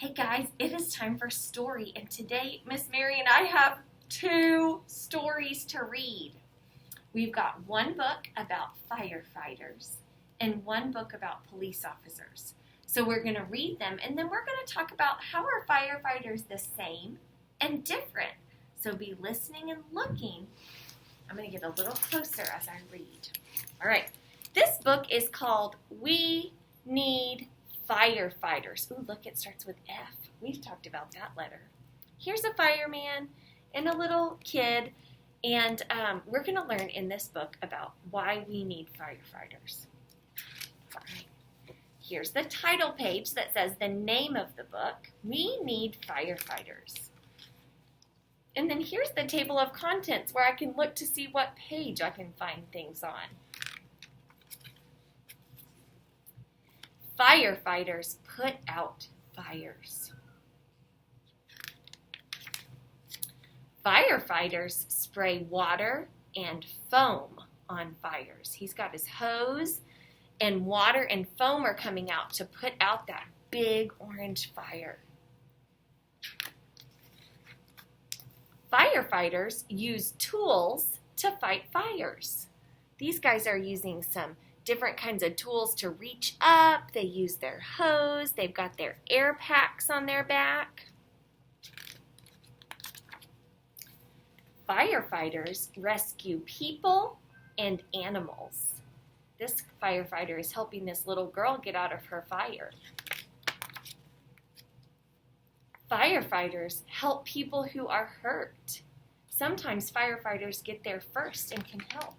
Hey guys, it is time for story, and today Miss Mary and I have 2 stories to read. We've got one book about firefighters and one book about police officers. So we're going to read them, and then we're going to talk about how are firefighters the same and different. So be listening and looking. I'm going to get a little closer as I read. All right, this book is called We Need Firefighters. Ooh, look, it starts with F. We've talked about that letter. Here's a fireman and a little kid, and we're going to learn in this book about why we need firefighters. All right. Here's the title page that says the name of the book, We Need Firefighters. And then here's the table of contents where I can look to see what page I can find things on. Firefighters put out fires. Firefighters spray water and foam on fires. He's got his hose, and water and foam are coming out to put out that big orange fire. Firefighters use tools to fight fires. These guys are using some different kinds of tools to reach up. They use their hose. They've got their air packs on their back. Firefighters rescue people and animals. This firefighter is helping this little girl get out of her fire. Firefighters help people who are hurt. Sometimes firefighters get there first and can help.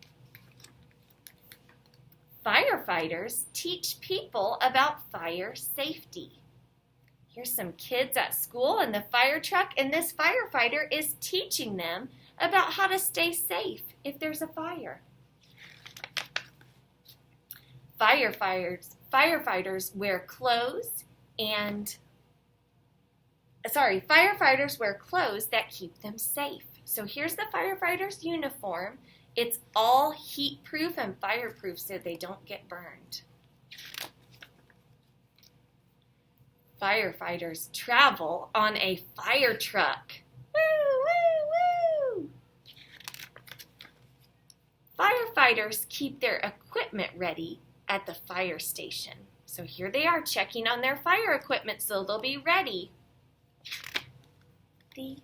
Firefighters teach people about fire safety. Here's some kids at school in the fire truck, and this firefighter is teaching them about how to stay safe if there's a fire. Firefighters wear clothes that keep them safe. So here's the firefighter's uniform. It's all heat-proof and fireproof so they don't get burned. Firefighters travel on a fire truck. Woo, woo, woo! Firefighters keep their equipment ready at the fire station. So here they are checking on their fire equipment so they'll be ready. The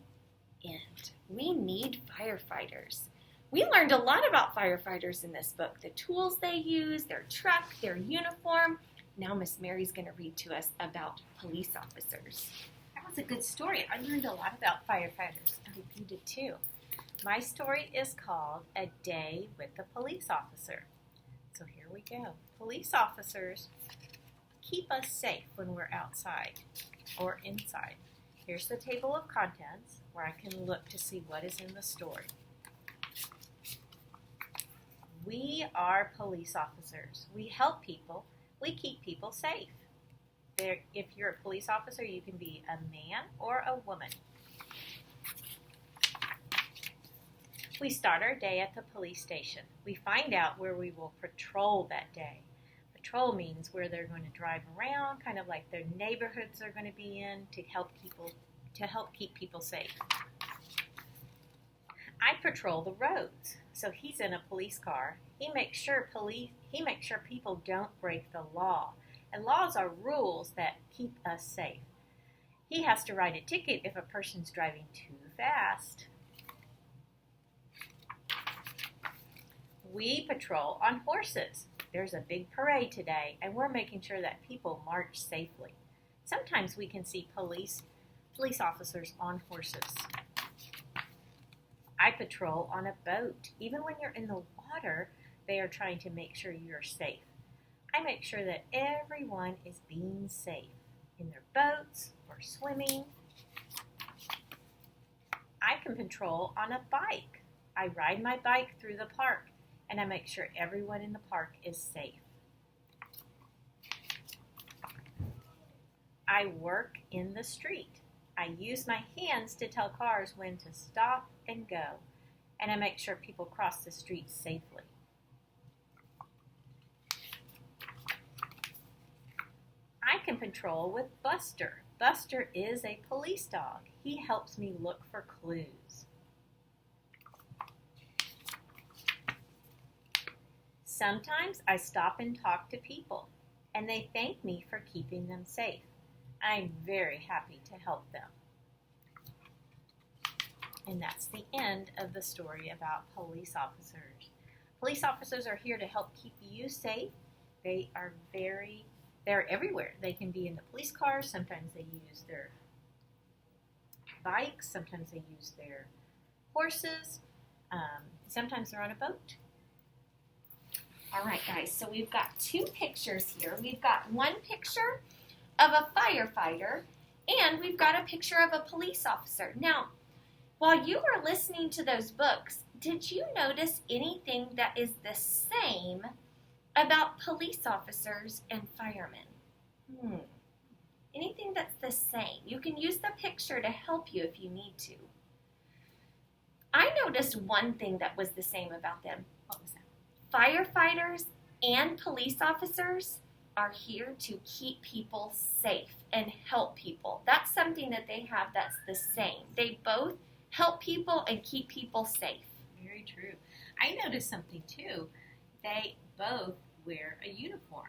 end. We need firefighters. We learned a lot about firefighters in this book. The tools they use, their truck, their uniform. Now Miss Mary's going to read to us about police officers. That was a good story. I learned a lot about firefighters. I hope you did too. My story is called A Day with the Police Officer. So here we go. Police officers keep us safe when we're outside or inside. Here's the table of contents where I can look to see what is in the story. We are police officers. We help people. We keep people safe. If you're a police officer, you can be a man or a woman. We start our day at the police station. We find out where we will patrol that day. Patrol means where they're going to drive around, kind of like their neighborhoods are going to be in to help keep people safe. I patrol the roads. So he's in a police car. He makes sure people don't break the law. And laws are rules that keep us safe. He has to write a ticket if a person's driving too fast. We patrol on horses. There's a big parade today, and we're making sure that people march safely. Sometimes we can see police officers on horses. I patrol on a boat. Even when you're in the water, they are trying to make sure you're safe. I make sure that everyone is being safe in their boats or swimming. I can patrol on a bike. I ride my bike through the park, and I make sure everyone in the park is safe. I work in the street. I use my hands to tell cars when to stop and go, and I make sure people cross the street safely. I can patrol with Buster. Buster is a police dog. He helps me look for clues. Sometimes I stop and talk to people, and they thank me for keeping them safe. I'm very happy to help them. And that's the end of the story about police officers. Police officers are here to help keep you safe. They're everywhere. They can be in the police cars. Sometimes they use their bikes. Sometimes they use their horses. Sometimes they're on a boat. All right, guys, so we've got two pictures here. We've got one picture of a firefighter, and we've got a picture of a police officer. Now, while you were listening to those books, did you notice anything that is the same about police officers and firemen? Anything that's the same? You can use the picture to help you if you need to. I noticed one thing that was the same about them. What was that? Firefighters and police officers are here to keep people safe and help people. That's something that they have that's the same. They both help people and keep people safe. Very true. I noticed something too. They both wear a uniform.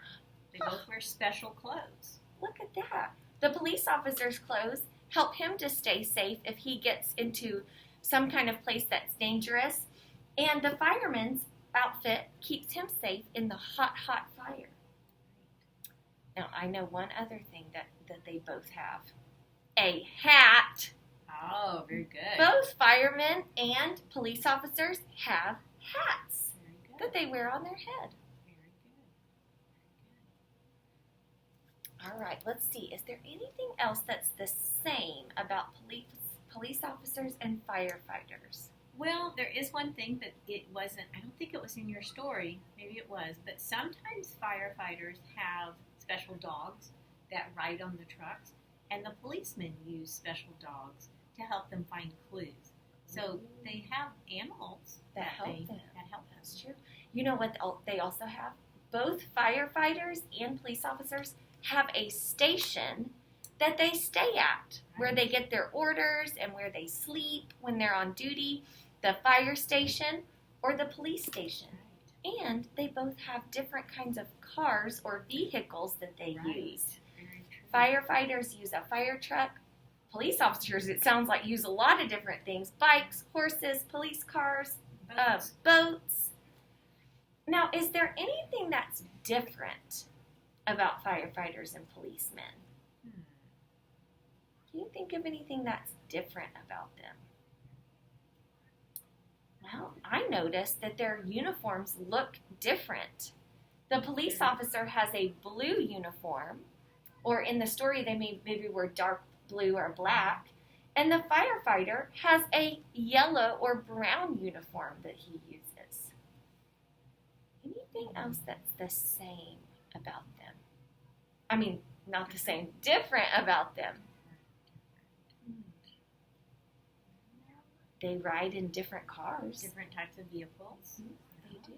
They both wear special clothes. Look at that. The police officer's clothes help him to stay safe if he gets into some kind of place that's dangerous. And the fireman's outfit keeps him safe in the hot, hot fire. Now, I know one other thing that they both have. A hat. Oh, very good. Both firemen and police officers have hats Very good. that they wear on their head. Very good. All right, let's see. Is there anything else that's the same about police officers and firefighters? Well, there is one thing that it wasn't, I don't think it was in your story, maybe it was, but sometimes firefighters have special dogs that ride on the trucks, and the policemen use special dogs to help them find clues. So they have animals That help them. That help them. That's true. You know what they also have? Both firefighters and police officers have a station that they stay at, where they get their orders and where they sleep when they're on duty, the fire station or the police station. And they both have different kinds of cars or vehicles that they use. Very true. Firefighters use a fire truck. Police officers, it sounds like, use a lot of different things. Bikes, horses, police cars, boats. Now, is there anything that's different about firefighters and policemen? Can you think of anything that's different about them? Well, I noticed that their uniforms look different. The police officer has a blue uniform, or in the story they maybe were dark blue or black, and the firefighter has a yellow or brown uniform that he uses. Anything else that's the same about them? I mean, not the same, different about them. They ride in different cars. Different types of vehicles. They do.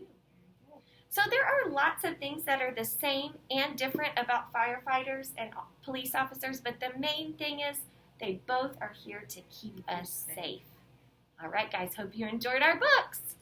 So there are lots of things that are the same and different about firefighters and police officers, but the main thing is they both are here to keep us safe. All right, guys, hope you enjoyed our books.